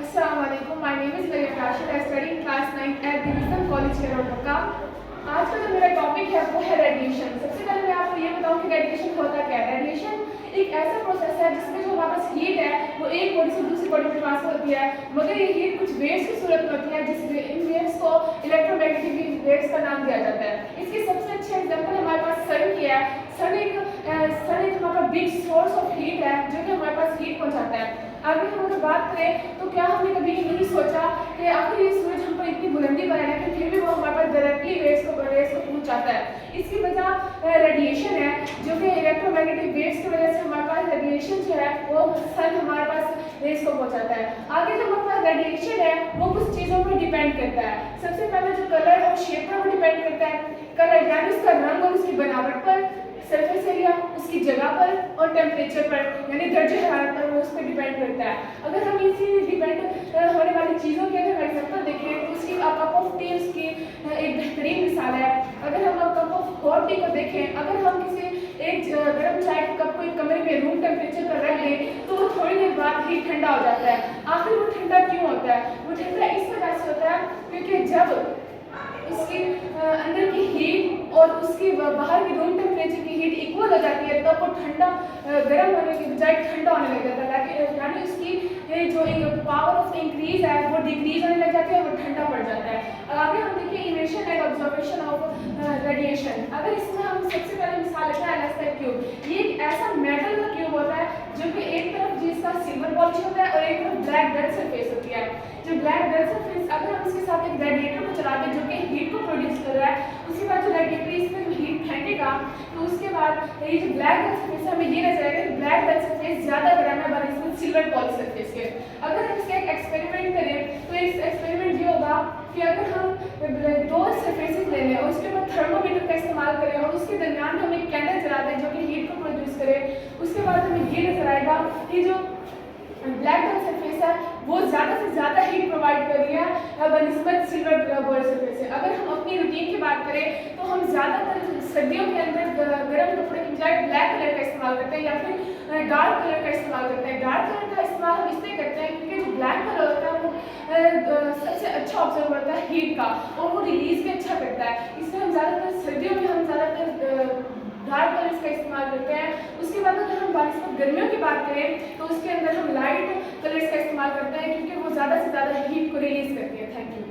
Assalamu alaikum. My name is Maryam Rashid. I study in class 9th at the Wisdom College here of Dhaka. आज का जो मेरा topic है वो है रेडिएशन। सबसे पहले मैं आपको ये बताऊं कि रेडिएशन होता क्या है। रेडिएशन एक ऐसा प्रोसेस है जिसमें जो हमारे पास हीट है वो एक बॉडी से दूसरी बॉडी में ट्रांसफर होती है, मगर ये हीट कुछ वेव्स की सूरत में होती है, इन वेव्स को इलेक्ट्रोमैग्नेटिक वेव्स का नाम दिया जाता है। इसकी सबसे अच्छी एग्जांपल हमारे पास सन की है। सन एक हमारा बिग सोर्स ऑफ हीट है जो कि हमारे पास हीट पहुंचाता है। आगे हम अगर बात करें तो क्या हमने कभी नहीं सोचा कि आखिर ये सूरज हम पर इतनी बुलंदी पर है लेकिन फिर भी वो हमारे पास डायरेक्टली रेस को पहुंचाता है। इसकी वजह रेडिएशन है जो कि इलेक्ट्रोमैग्नेटिक वेव्स की वजह से हमारे पास रेडिएशन जो है वो सन हमारे पास रेस को पहुंचाता है। आगे जो हमारे पास रेडिएशन है वो कुछ चीज़ों पर डिपेंड करता है। सबसे पहले जो कलर और शेप पर वो डिपेंड करता है। कलर यानी उसका रंग और उसकी बनावट पर, सरफेस एरिया, उसकी जगह पर और टेम्परेचर पर यानी दर्जे हरारत पर वो उस पर डिपेंड करता है। अगर हम इसी डिपेंड होने वाली चीज़ों की अगर एग्जांपल देखें तो उसकी कप ऑफ टी उसकी एक बेहतरीन मिसाल है। अगर हम कप ऑफ हॉट टी को देखें, अगर हम किसी एक गर्म चाय के कप को एक कमरे में रूम टेम्परेचर पर रख लें तो वो थोड़ी देर बाद ही ठंडा हो जाता है। आखिर वो ठंडा क्यों होता है? वो ठंडा इस वजह से होता है क्योंकि जब उसकी अंदर की हीट और उसकी बाहर की रूम टेम्परेचर की हीट इक्वल हो जाती है तब वो ठंडा गर्म होने के बजाय ठंडा होने लग जाता है, यानी उसकी जो पावर ऑफ इंक्रीज है वो डिक्रीज होने लग जाती है, वो ठंडा पड़ जाता है। आगे हम देखिए इमेशन एंड ऑब्जर्वेशन ऑफ रेडिएशन। अगर इसमें हम सबसे पहले मिसाल लेते हैं एलएसआई क्यूब। ये एक ऐसा मेटल का क्यूब होता है जो कि एक तरफ जिसका सिल्वर पॉलिश होता है और एक तरफ ब्लैक डल सरफेस होती है। जो ब्लैक डल सरफेस अगर हम इसके साथ एक रेडिएटर को चलाते हैं जो कि हीट को प्रोड्यूस कर रहा है, उसके बाद जो रेडिएटर इसमें जो हीट फेंकेगा तो उसके बाद ये जो ब्लैक डल सरफेस है हमें ये नजर आएगा कि ब्लैक डल सरफेस ज़्यादा गर्म है बनस्पत सिल्वर पॉलिश सरफेस के। अगर हम इसका एक एक्सपेरिमेंट करें तो इस एक्सपेरिमेंट ये होगा कि अगर हम दो सरफेसेस ले लें और उसके बाद थर्मोमीटर का इस्तेमाल करें और उसके दरमियान में हम एक कैंडल जला दें जो कि हीट को प्रोड्यूस करे, उसके बाद हमें ये नजर आएगा कि जो ब्लैक डल सरफेस है वो ज़्यादा से ज़्यादा हीट प्रोवाइड कर रही है बनस्पत सिल्वर बॉडी सरफेस से। अगर हम अपनी रूटीन की बात करें तो हम ज़्यादातर सर्दियों के अंदर गर्म कपड़े की बजाय ब्लैक कलर का इस्तेमाल करते हैं या फिर डार्क कलर का इस्तेमाल करते हैं। डार्क कलर का इस्तेमाल हम इसलिए करते हैं क्योंकि जो ब्लैक कलर होता है वो सबसे अच्छा ऑब्जर्व करता है हीट का और वो रिलीज भी अच्छा करता है। इसलिए हम ज़्यादातर सर्दियों में हम ज़्यादातर डार्क कलर्स का इस्तेमाल करते हैं। उसके बाद अगर हम गर्मियों की बात करें तो उसके अंदर हम लाइट कलर्स का इस्तेमाल करते हैं क्योंकि वो ज़्यादा से ज़्यादा हीट को रिलीज करती है। Thank you.